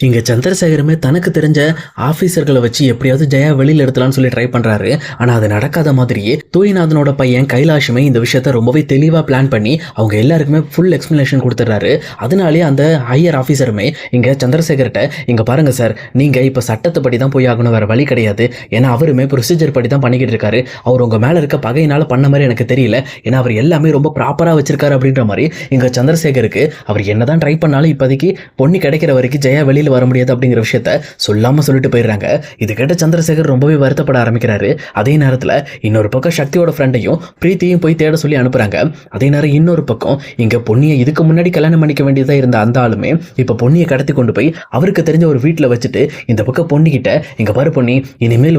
இங்க சந்திரசேகரமே தனக்கு தெரிஞ்ச ஆபீசர்களை வச்சு எப்படியாவது ஜெயா வெளியில எடுத்துலாம்னு சொல்லி ட்ரை பண்றாரு. ஆனா அது நடக்காத மாதிரியே தூய்நாதனோட பையன் கைலாஷுமே இந்த விஷயத்த ரொம்பவே தெளிவா பிளான் பண்ணி அவங்க எல்லாருக்குமே ஃபுல் எக்ஸ்பிளனேஷன் கொடுத்துறாரு. அதனாலேயே அந்த ஹையர் ஆபீசருமே இங்க சந்திரசேகர்கிட்ட, இங்க பாருங்க சார், நீங்க இப்ப சட்டத்தை தான் போய் ஆகணும், வேற வழி கிடையாது. ஏன்னா அவருமே ப்ரொசீஜர் படி தான் பண்ணிக்கிட்டு இருக்காரு. அவர் உங்க மேல இருக்க பகையினால பண்ண மாதிரி எனக்கு தெரியல. ஏன்னா அவர் எல்லாமே ரொம்ப ப்ராப்பரா வச்சிருக்காரு அப்படின்ற மாதிரி இங்க சந்திரசேகருக்கு அவர் என்னதான் ட்ரை பண்ணாலும் இப்போதைக்கு பொண்ணு கிடைக்கிற வரைக்கும் ஜெயா வெளியில் வர முடியாது அப்படிங்கிற விஷயத்த சொல்லாமல் சொல்லிட்டு போயிடுறாங்க. இது கேட்ட சந்திரசேகர் ரொம்பவே வருத்தப்பட ஆரம்பிக்கிறாரு. அதே நேரத்தில் இன்னொரு பக்கம் சக்தியோட ஃப்ரெண்டையும் பிரீத்தியும் போய் தேட சொல்லி அனுப்புறாங்க. அதே நேரம் இன்னொரு பக்கம் இங்கே பொன்னியை இதுக்கு முன்னாடி கல்யாணம் பண்ணிக்க வேண்டியதாக இருந்த அந்த ஆளுமே இப்போ பொன்னியை கடத்தி கொண்டு போய் அவருக்கு தெரிஞ்ச ஒரு வீட்டில் வச்சுட்டு இந்த பக்கம் பொண்ணிக்கிட்ட, இங்கே பாரு பொன்னி, இனிமேல்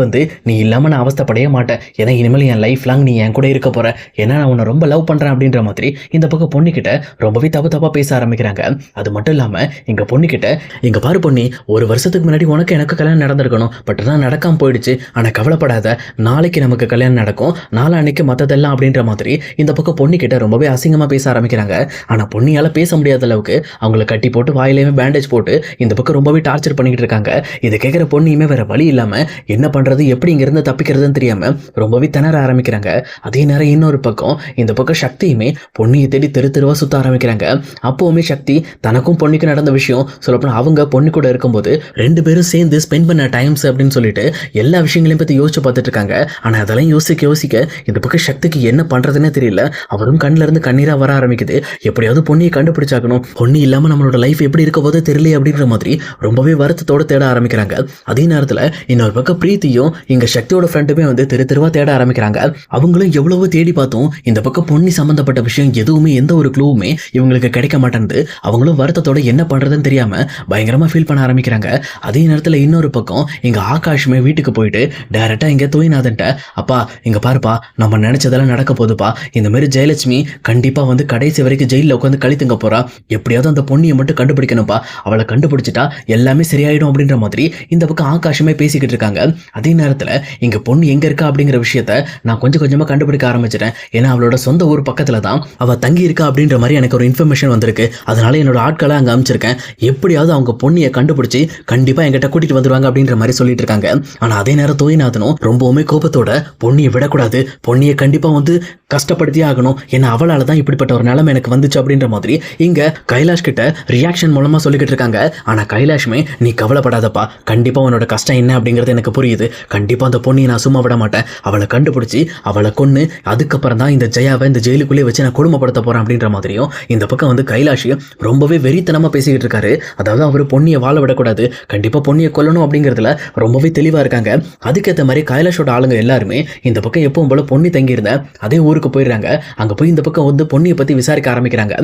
நீ இல்லாமல் நான் அவஸ்தைப்படையே மாட்டேன். ஏன்னா இனிமேல் என் லைஃப் லாங் நீ என் கூட இருக்க போற. ஏன்னா நான் உன்னை ரொம்ப லவ் பண்ணுறேன் அப்படின்ற மாதிரி இந்த பக்கம் பொண்ணுக்கிட்ட ரொம்பவே தப்பா பேச ஆரம்பிக்கிறாங்க. அது மட்டும் இல்லாமல் இங்கே பொண்ணுக்கிட்ட, இங்க பாரு பொன்னி, ஒரு வருஷத்துக்கு முன்னாடி உனக்கு எனக்கு கல்யாணம் நடந்திருக்கணும். பட் தான் நடக்காம போயிடுச்சு. ஆனால் கவலைப்படாத, நாளைக்கு நமக்கு கல்யாணம் நடக்கும், நாளான்னைக்கு மற்றதெல்லாம் அப்படின்ற மாதிரி இந்த பக்கம் பொண்ணுக்கிட்ட ரொம்பவே அசிங்கமாக பேச ஆரம்பிக்கிறாங்க. ஆனால் பொண்ணியால் பேச முடியாத அளவுக்கு அவங்கள கட்டி போட்டு வாயிலேயுமே பேண்டேஜ் போட்டு இந்த பக்கம் ரொம்பவே டார்ச்சர் பண்ணிக்கிட்டு இருக்காங்க. இதை கேட்குற பொண்ணியுமே வேற வழி இல்லாமல் என்ன பண்ணுறது, எப்படி இங்கிருந்து தப்பிக்கிறதுன்னு தெரியாமல் ரொம்பவே திணற ஆரம்பிக்கிறாங்க. அதே நேரம் இன்னொரு பக்கம் இந்த பக்கம் சக்தியுமே பொண்ணியை தேடி தெருவா சுத்த ஆரம்பிக்கிறாங்க. அப்போவுமே சக்தி தனக்கும் பொண்ணுக்கு நடந்த விஷயம் சொல்லப்போனால் அவங்க பொண்ணு கூட இருக்கும்போது ரெண்டு பேரும் சேர்ந்து ஸ்பெண்ட் பண்ண டைம்ஸ் அப்படின்னு சொல்லிட்டு எல்லா விஷயங்களையும் பற்றி யோசிச்சு பார்த்துட்டு இருக்காங்க. ஆனால் அதெல்லாம் யோசிக்க இந்த பக்கம் சக்திக்கு என்ன பண்ணுறதுன்னே தெரியல. அவரும் கண்ணில் இருந்து கண்ணீராக வர ஆரம்பிக்குது. எப்படியாவது பொண்ணியை கண்டுபிடிச்சாக்கணும், பொண்ணு இல்லாமல் நம்மளோட லைஃப் எப்படி இருக்க போதே தெரியல அப்படின்ற மாதிரி ரொம்பவே வருத்தத்தோடு தேட ஆரம்பிக்கிறாங்க. அதே நேரத்தில் இன்னொரு பக்கம் பிரீத்தியும் இங்கே சக்தியோட ஃப்ரெண்டுமே தெருவா தேட ஆரம்பிக்கிறாங்க. அவங்களும் எவ்வளவோ தேடி பார்த்தோம், இந்த பக்கம் பொண்ணி சம்மந்தப்பட்ட விஷயம் எதுவுமே எந்த ஒரு க்ளூவுமே இவங்களுக்கு கிடைக்க மாட்டேங்குது. அவங்களும் வருத்தத்தோட என்ன பண்ணுறதுன்னு தெரியாமல் பயங்கரமாக ஃபீல் பண்ண ஆரம்பிக்கிறாங்க. அதே நேரத்தில் இன்னொரு பக்கம் இங்கே ஆகாஷுமே வீட்டுக்கு போயிட்டு டைரெக்டாக இங்கே தூய்நாதன்ட்ட, அப்பா இங்கே பாருப்பா, நம்ம நினச்சதெல்லாம் நடக்க போகுதுப்பா. இந்த மாதிரி ஜெயலட்சுமி கண்டிப்பாக கடைசி வரைக்கும் ஜெயிலில் உட்காந்து கழித்துங்க போகிறா. எப்படியாவது அந்த பொண்ணியை மட்டும் கண்டுபிடிக்கணும்ப்பா. அவளை கண்டுபிடிச்சிட்டா எல்லாமே சரியாயிடும் அப்படின்ற மாதிரி இந்த பக்கம் ஆகாஷுமே பேசிக்கிட்டு இருக்காங்க. அதே நேரத்தில் இங்கே பொண்ணு எங்கே இருக்கா அப்படிங்கிற விஷயத்த நான் கொஞ்சமாக கண்டுபிடிக்க ஆரம்பிச்சிட்டேன். ஏன்னா அவளோட சொந்த ஊர் பக்கத்தில் தான் அவள் தங்கி இருக்கா அப்படின்ற மாதிரி எனக்கு ஒரு இன்ஃபர்மேஷன் வந்திருக்கு. அதனால என்னோட ஆட்களை அங்கே அமைச்சிருக்கேன். எப்படியாவது அவங்க பொண்ணியை கண்டுபிடிச்சி கண்டிப்பாக என்கிட்ட கூட்டிகிட்டு வந்துடுவாங்க அப்படின்ற மாதிரி சொல்லிட்டு இருக்காங்க. ஆனால் அதே நேரம் தூய்நாதனும் ரொம்பவுமே கோபத்தோட, பொண்ணியை விடக்கூடாது, பொண்ணியை கண்டிப்பாக கஷ்டப்படுத்தியே ஆகணும், ஏன்னா அவளால் தான் இப்படிப்பட்ட ஒரு நிலைமை எனக்கு வந்துச்சு அப்படின்ற மாதிரி இங்கே கைலாஷ் கிட்ட ரியாக்ஷன் மூலமாக சொல்லிக்கிட்டு இருக்காங்க. ஆனால் கைலாஷுமே, நீ கவலைப்படாதப்பா, கண்டிப்பாக உன்னோட கஷ்டம் என்ன அப்படிங்கிறது எனக்கு புரியுது. கண்டிப்பாக அந்த பொண்ணியை நான் சும்மா விட மாட்டேன். அவளை கண்டுபிடிச்சி அவளை கொன்று அதுக்கப்புறம் தான் இந்த ஜெயாவை இந்த ஜெயிலுக்குள்ளே வச்சு நான் குடும்பப்படுத்த போகிறேன் அப்படின்ற மாதிரியும் இந்த பக்கம் கைலாஷ் ரொம்பவே வெறித்தனமாக பேசிக்கிட்டு இருக்காரு. அதாவது அவர் பொண்ணியை வாழ விடக்கூடாது, கண்டிப்பாக பொண்ணியை கொல்லணும் அப்படிங்கிறதுல ரொம்பவே தெளிவாக இருக்காங்க. அதுக்கேற்ற மாதிரி கைலாஷோட ஆளுங்க எல்லாருமே இந்த பக்கம் எப்பவும் போல பொண்ணி தங்கியிருந்த அதே ஊருக்கு போயிடுறாங்க. அங்கே போய் இந்த பக்கம் பொண்ணியை பற்றி விசாரிக்க ஆரம்பிக்கிறாங்க.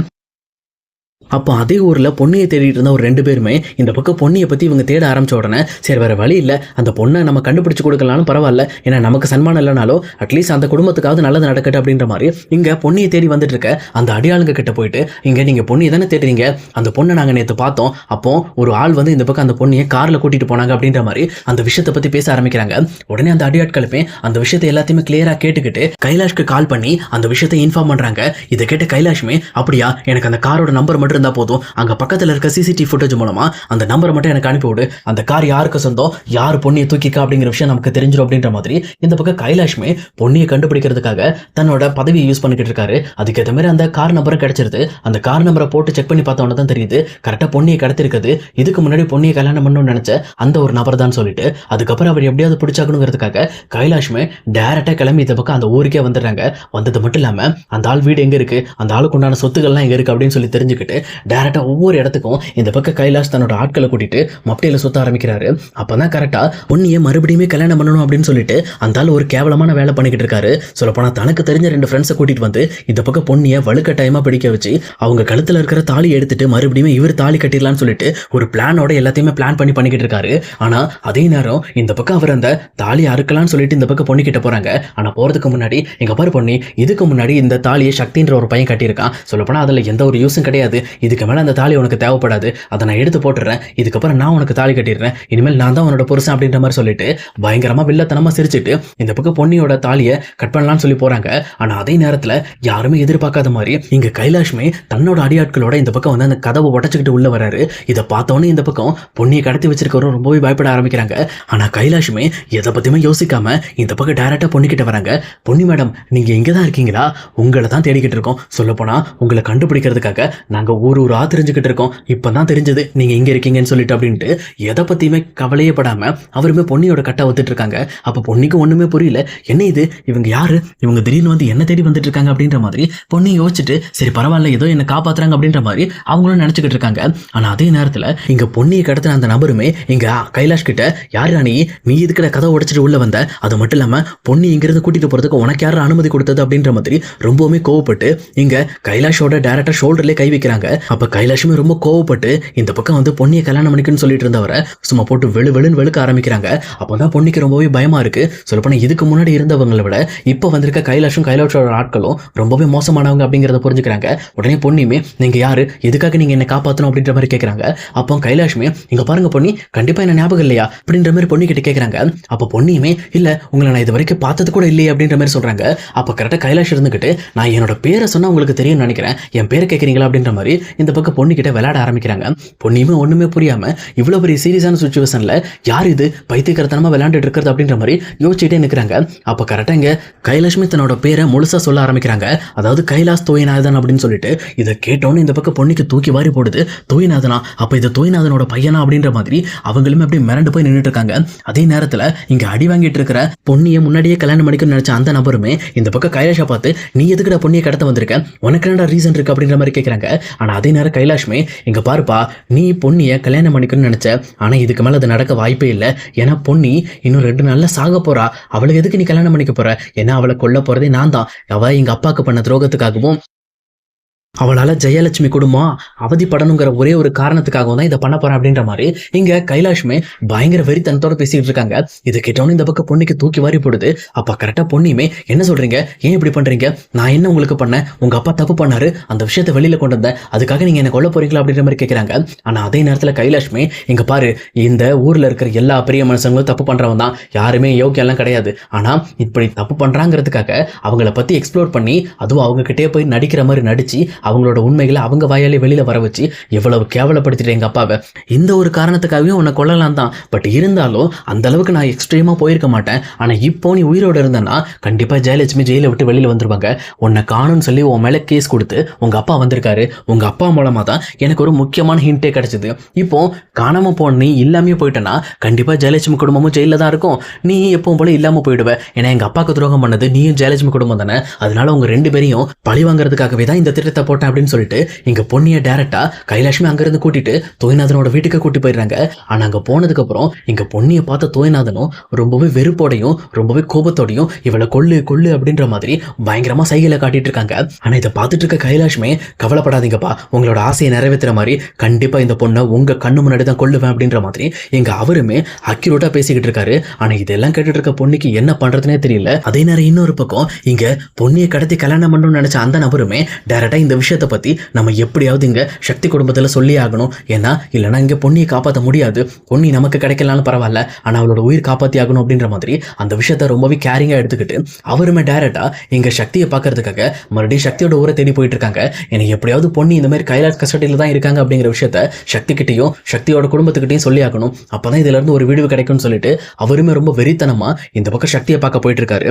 அப்போ அதே ஊரில் பொண்ணியை தேடிட்டு இருந்த ஒரு ரெண்டு பேருமே இந்த பக்கம் பொண்ணியை பற்றி இவங்க தேட ஆரம்பிச்ச உடனே, சரி வேறு வழி இல்லை, அந்த பொண்ணை நம்ம கண்டுபிடிச்சு கொடுக்கலாலும் பரவாயில்ல, ஏன்னா நமக்கு சன்மானம் இல்லைனாலும் அட்லீஸ்ட் அந்த குடும்பத்துக்காவது நல்லது நடக்கட்டும் அப்படின்ற மாதிரி இங்கே பொண்ணியை தேடி வந்துட்டு இருக்க அந்த அடியாளுங்க கிட்ட போயிட்டு, இங்கே நீங்கள் பொண்ணியை தானே தேடுறீங்க, அந்த பொண்ணை நாங்கள் நேற்று பார்த்தோம், அப்போ ஒரு ஆள் இந்த பக்கம் அந்த பொண்ணியை காரில் கூட்டிகிட்டு போனாங்க அப்படின்ற மாதிரி அந்த விஷயத்தை பற்றி பேச ஆரம்பிக்கிறாங்க. உடனே அந்த அடியாட்களுமே அந்த விஷயத்தை எல்லாத்தையுமே கிளியராக கேட்டுக்கிட்டு கைலாஷ்க்கு கால் பண்ணி அந்த விஷயத்தை இன்ஃபார்ம் பண்ணுறாங்க. இதை கேட்ட கைலாஷுமே, அப்படியா, எனக்கு அந்த காரோட நம்பர் மட்டும் இருந்தால் போதும், அங்கே பக்கத்தில் இருக்க சிசிடிவி ஃபுட்டேஜ் மூலமாக அந்த நம்பரை மட்டும் எனக்கு அனுப்பிவிடு, அந்த கார் யாருக்கு சொந்தம், யார் பொண்ணியை தூக்கிக்கா அப்படிங்கிற விஷயம் நமக்கு தெரிஞ்சிடும் அப்படின்ற மாதிரி இந்த பக்கம் கைலாஷுமே பொண்ணியை கண்டுபிடிக்கிறதுக்காக தன்னோட பதவியை யூஸ் பண்ணிக்கிட்டு இருக்காரு. அதுக்கேற்ற மாதிரி அந்த கார் நம்பரும் கிடைச்சிருது. அந்த கார் நம்பரை போட்டு செக் பண்ணி பார்த்தோன்னு தான் தெரியுது கரெக்டாக பொண்ணியை கடத்திருக்குது இதுக்கு முன்னாடி பொண்ணியை கல்யாணம் பண்ணணும்னு நினச்ச அந்த ஒரு நபர் தான் சொல்லிட்டு, அதுக்கப்புறம் அவர் எப்படியாவது பிடிச்சாக்கணுங்கிறதுக்காக கைலாஷுமே டேரெக்டாக கிளம்பி இந்த பக்கம் அந்த ஊருக்கே வந்துடுறாங்க. வந்தது மட்டும் இல்லாமல் அந்த ஆள் வீடு எங்கே இருக்குது, அந்த ஆளுக்கு உண்டான சொத்துக்கள்லாம் எங்கே இருக்குது அப்படின்னு சொல்லி தெரிஞ்சுக்கிட்டு டேரெக்டாக ஒவ்வொரு இடத்துக்கும் இந்த பக்கம் கைலாஷ் தன்னோட ஆட்களை கூட்டிட்டு மப்டியில் சுத்த ஆரம்பிக்கிறாரு. அப்போ தான் கரெக்டாக பொண்ணியை மறுபடியுமே கல்யாணம் பண்ணணும் அப்படின்னு சொல்லிட்டு அந்த ஆள் ஒரு கேவலமான வேலை பண்ணிக்கிட்டு இருக்காரு. சொல்லப்போனால் தனக்கு தெரிஞ்ச ரெண்டு ஃப்ரெண்ட்ஸை கூட்டிகிட்டு வந்து இந்த பக்கம் பொண்ணியை வலுக்கட்டாயமாக பிடிக்க வச்சு அவங்க கழுத்தில் இருக்கிற தாலி எடுத்துட்டு மறுபடியும் இவர் தாலி கட்டிடலான்னு சொல்லிட்டு ஒரு பிளானோட எல்லாத்தையுமே பிளான் பண்ணிக்கிட்டு இருக்காரு. ஆனால் அதே நேரம் இந்த பக்கம் அவர் அந்த தாலியை அறுக்கலான்னு சொல்லிட்டு இந்த பக்கம் பொண்ணு கிட்ட போகிறாங்க. ஆனால் போகிறதுக்கு முன்னாடி, எங்கள் பாரு பொண்ணி, இதுக்கு முன்னாடி இந்த தாலியை சக்தின்ற ஒரு பையன் கட்டியிருக்கான், சொல்லப்போனால் அதில் எந்த ஒரு யூஸும் கிடையாது, இதுக்கு மேல அந்த தாலி உனக்கு தேவைப்படாது, அதை நான் எடுத்து போட்டுறேன், இதுக்கப்புறம் நான் உனக்கு தாலி கட்டிடுறேன், இனிமேல் நான் தான் உன்னோட புருஷன் அப்படின்ற மாதிரி சொல்லிட்டு பயங்கரமா வில்லத்தனமா சிரிச்சுட்டு இந்த பக்கம் பொன்னியோட தாலியை கட் பண்ணலாம்னு சொல்லி போறாங்க. ஆனா அதே நேரத்துல யாருமே எதிர்பார்க்காத மாதிரி இங்க கைலாஷ்மே தன்னோட அடியாட்களோட இந்த பக்கம் வந்து அந்த கதவை உடச்சுக்கிட்டு உள்ள வராரு. இதை பார்த்தோன்னே இந்த பக்கம் பொன்னியை கடத்தி வச்சிருக்கிறவரும் ரொம்பவே பயப்பட ஆரம்பிக்கிறாங்க. ஆனா கைலாஷ்மே எதை பத்தியுமே யோசிக்காம இந்த பக்கம் டைரக்டா பொன்னிக்கிட்ட வராங்க. பொன்னி மேடம், நீங்க இங்கதான் இருக்கீங்களா? உங்களை தான் தேடிக்கிட்டு இருக்கோம். சொல்ல போனா உங்களை கண்டுபிடிக்கிறதுக்காக நாங்க ஊரா தெரிஞ்சுக்கிட்டு இருக்கோம். இப்பதான் தெரிஞ்சது நீங்க இங்க இருக்கீங்கன்னு சொல்லிட்டு அப்படின்ட்டு எதை பத்தியுமே கவலையே படாம அவருமே பொன்னியோட கட்டை ஒத்துட்டு இருக்காங்க. அப்ப பொன்னிக்கு ஒண்ணுமே புரியல. என்ன இது, இவங்க யாரு, இவங்க திடீர்னு வந்து என்ன தேடி வந்துட்டு இருக்காங்க அப்படின்ற மாதிரி பொன்னி யோசிச்சுட்டு சரி பரவாயில்ல ஏதோ என்ன காப்பாத்துறாங்க அப்படின்ற மாதிரி அவங்களும் நினைச்சுக்கிட்டு இருக்காங்க. ஆனா அதே நேரத்துல இங்க பொன்னியை கடத்தின அந்த நபருமே இங்க கைலாஷ் கிட்ட யார் ராணி, நீ இதுக்கிட்ட கதை உடைச்சிட்டு உள்ள வந்த, அது மட்டும் இல்லாம பொன்னி இங்கிருந்து கூட்டிட்டு போறதுக்கு உனக்கு யாரும் அனுமதி கொடுத்தது அப்படின்ற மாதிரி ரொம்பவுமே கோவப்பட்டு இங்க கைலாஷோட டைரக்டா ஷோல்டர்லயே கை வைக்கிறாங்க. அப்ப கைலாஷுமே ரொம்ப கோவப்பட்டு இந்த பக்கம் வந்து பொன்னியை கல்யாணம் பண்ணிக்கணும்னு சொல்லிட்டு இருந்தவரை சும்மா போட்டு வெளுன்னு வெளுக்க ஆரம்பிக்கிறாங்க. அப்பதான் பொன்னிக்கு ரொம்பவே பயமா இருக்கு. சொல்லப்போனா இதுக்கு முன்னாடி இருந்தவங்களை விட இப்ப வந்திருக்க கைலாஷோட ஆட்களும் ரொம்பவே மோசமானவங்க அப்படிங்கறத புரிஞ்சுக்கிறாங்க. உடனே பொன்னியுமே நீங்க யாரு, எதுக்காக நீங்க என்ன காப்பாத்தணும் அப்படின்ற மாதிரி கேட்கறாங்க. அப்போ கைலாஷ்மே இங்க பாருங்க பொன்னி, கண்டிப்பா என்ன ஞாபகம் இல்லையா அப்படின்ற மாதிரி பொன்னி கிட்ட கேட்கறாங்க. அப்ப பொன்னியுமே இல்ல உங்களை நான் இது வரைக்கும் பார்த்தது கூட இல்லையே அப்படின்ற மாதிரி சொல்றாங்க. அப்ப கரெக்டா கைலாஷ் இருந்துகிட்டு நான் என்னோட பேரை சொன்னா உங்களுக்கு தெரியும்னு நினைக்கிறேன், என் பேரை கேட்கறீங்களா அப்படின்ற மாதிரி இந்த பக்கம் பொன்னி கிட்ட விளையாட ஆரம்பிக்கிறாங்க. பொன்னியுமே ஒண்ணுமே புரியாம இவ்வளவு பெரிய சீரியஸான சுச்சுவேஷன்ல யார் இது பைத்தியக்காரத்தனமா விளையாண்டுட்டு இருக்கிறது அப்படின்ற மாதிரி யோசிச்சுட்டே நிற்கிறாங்க. அப்ப கரெக்டா இங்க கைலாஷ்மே தன்னோட பேரை முழுசா சொல்ல ஆரம்பிக்கிறாங்க. அதாவது கைலாஷ் தோயநாதன் அப்படின்னு சொல்லிட்டு இதை கேட்டோன்னு இந்த பக்கம் பொன்னிக்கு தூக்கி வாரி போடுது. தோயநாதனா, அப்ப இது தோயநாதனோட பையனா அப்படின்ற மாதிரி அவங்களுமே அப்படியே மிரண்டு போய் நின்றுட்டு இருக்காங்க. அதே நேரத்துல இங்க அடி வாங்கிட்டு இருக்கிற பொன்னியை முன்னாடியே கல்யாணம் பண்ணிக்கணும்னு நினைச்ச அந்த நபருமே இந்த பக்கம் கைலாஷை பார்த்து நீ எதுக்குடா பொன்னியை கடத்த வந்திருக்க, உனக்கு என்னடா ரீசன் இருக்கு அப்படின்ற மாதிரி கேட்கறாங்க. ஆனா அதே நேரம் கைலாஷ்மே இங்க பாருப்பா, நீ பொன்னியை கல்யாணம் பண்ணிக்கணும்னு நினைச்ச, ஆனா இதுக்கு மேல அது நடக்க வாய்ப்பே இல்லை. ஏன்னா பொன்னி இன்னும் 2 நாள்ல சாக போறா. அவளுக்கு எதுக்கு நீ கல்யாணம் பண்ணிக்க போற? ஏன்னா அவளை கொல்ல போறதே நான் தான். அவ எங்க அப்பாவுக்கு பண்ண துரோகத்துக்காகவும் அவளால ஜெயலட்சுமி குடும்பம் அவதிப்படணுங்கிற ஒரே ஒரு காரணத்துக்காகவும் தான் இதை பண்ண போறேன் அப்படின்ற மாதிரி இங்க கைலாஷ்மே பயங்கர வெறித்தனத்தோட பேசிட்டு இருக்காங்க. இதை கேட்டோன்னு இந்த பக்கம் பொன்னிக்கு தூக்கி வாரி போடுது. அப்ப கரெக்டா பொன்னியுமே என்ன சொல்றீங்க, ஏன் இப்படி பண்றீங்க, நான் என்ன உங்களுக்கு பண்ணேன், உங்க அப்பா தப்பு பண்ணாரு, அந்த விஷயத்தை வெளியில கொண்டு வந்தேன், அதுக்காக நீங்க என்ன கொல்ல போறீங்களா அப்படின்ற மாதிரி கேட்கறாங்க. ஆனா அதே நேரத்துல கைலாஷ்மே இங்க பாரு, இந்த ஊர்ல இருக்கிற எல்லா பெரிய மனுஷங்களும் தப்பு பண்றவன் தான், யாருமே யோக்கியம் எல்லாம் கிடையாது. ஆனா இப்படி தப்பு பண்றாங்கிறதுக்காக அவங்கள பத்தி எக்ஸ்ப்ளோர் பண்ணி அதுவும் அவங்க கிட்டே போய் நடிக்கிற மாதிரி நடிச்சு அவங்களோட உண்மைகளை அவங்க வாயாலே வெளியில வர வச்சு எவ்வளவு கேவலப்படுத்திட்டு எங்க அப்பாவை, இந்த ஒரு காரணத்துக்காகவே உன்னை கொல்லலாம் தான். பட் இருந்தாலும் அந்த அளவுக்கு நான் எக்ஸ்ட்ரீமா போயிருக்க மாட்டேன். ஆனா இப்போ நீ உயிரோட இருந்தனா கண்டிப்பா ஜெயலட்சுமி ஜெயில விட்டு வெளியில வந்துருவாங்க. உன்னை காணும்னு சொல்லி உன் மேல கேஸ் கொடுத்து உங்க அப்பா வந்திருக்காரு. உங்க அப்பா மூலமா தான் எனக்கு ஒரு முக்கியமான ஹிண்டே கிடைச்சது. இப்போ காணாம போன நீ இல்லாமே போயிட்டனா கண்டிப்பா ஜெயலட்சுமி குடும்பமும் ஜெயில தான் இருக்கும். நீ எப்பவும் போல இல்லாம போயிடுவ. ஏன்னா எங்க அப்பாவுக்கு துரோகம் பண்ணது நீயும் ஜெயலட்சுமி குடும்பம் தானே. அதனால உங்க 2 பேரையும் பழி வாங்குறதுக்காகவே தான் இந்த திட்டத்தை போட்டேன் அப்படின்னு சொல்லிட்டு இங்க பொன்னியை டைரக்டா கைலாஷ்மே அங்கிருந்து கூட்டிட்டு தோயநாதனோட வீட்டுக்கு கூட்டி போயிடுறாங்க. ஆனா அங்க போனதுக்கு அப்புறம் இங்க பொன்னியை பார்த்த தோயநாதனும் ரொம்பவே வெறுப்போடையும் ரொம்பவே கோபத்தோடையும் இவளை கொள்ளு கொள்ளு அப்படின்ற மாதிரி பயங்கரமா சைகையில காட்டிட்டு இருக்காங்க. ஆனா இதை பார்த்துட்டு இருக்க கைலாஷ்மே கவலைப்படாதீங்கப்பா, உங்களோட ஆசையை நிறைவேற்றுற மாதிரி கண்டிப்பா இந்த பொண்ணை உங்க கண்ணு முன்னாடி தான் கொல்லுவேன் அப்படின்ற மாதிரி எங்க அவருமே அக்யூரேட்டா பேசிக்கிட்டு இருக்காரு. ஆனா இதெல்லாம் கேட்டுட்டு இருக்க பொண்ணுக்கு என்ன பண்றதுனே தெரியல. அதே நேரம் இன்னொரு பக்கம் இங்க பொன்னியை கடத்தி கல்யாணம் பண்ணணும்னு நினைச்ச அந்த நபருமே டைரக்டா இந்த விஷயத்தை பத்தி நம்ம எப்படியாவது இங்க சக்தி குடும்பத்துல சொல்லி ஆகணும். ஏன்னா இல்லைன்னா இங்க பொன்னியை காப்பாற்ற முடியாது. பொன்னி நமக்கு கிடைக்கலாம்னு பரவாயில்ல, ஆனா அவளோட உயிர் காப்பாத்தி ஆகணும் அப்படின்ற மாதிரி அந்த விஷயத்த ரொம்பவே கேரிங்கா எடுத்துக்கிட்டு அவருமே டைரக்டா இங்க சக்தியை பார்க்கறதுக்காக மறுபடியும் சக்தியோட ஊரை தேடி போயிட்டு இருக்காங்க. எனக்கு எப்படியாவது பொன்னி இந்த மாதிரி கைலாஷ் கஸ்டடியில தான் இருக்காங்க அப்படிங்கிற விஷயத்த சக்தி கிட்டையும் சக்தியோட குடும்பத்துக்கிட்டையும் சொல்லி ஆகணும். அப்பதான் இதுல இருந்து ஒரு வீடியோ கிடைக்கும்னு சொல்லிட்டு அவருமே ரொம்ப வெறித்தனமா இந்த பக்கம் சக்தியை பார்க்க போயிட்டு இருக்காரு.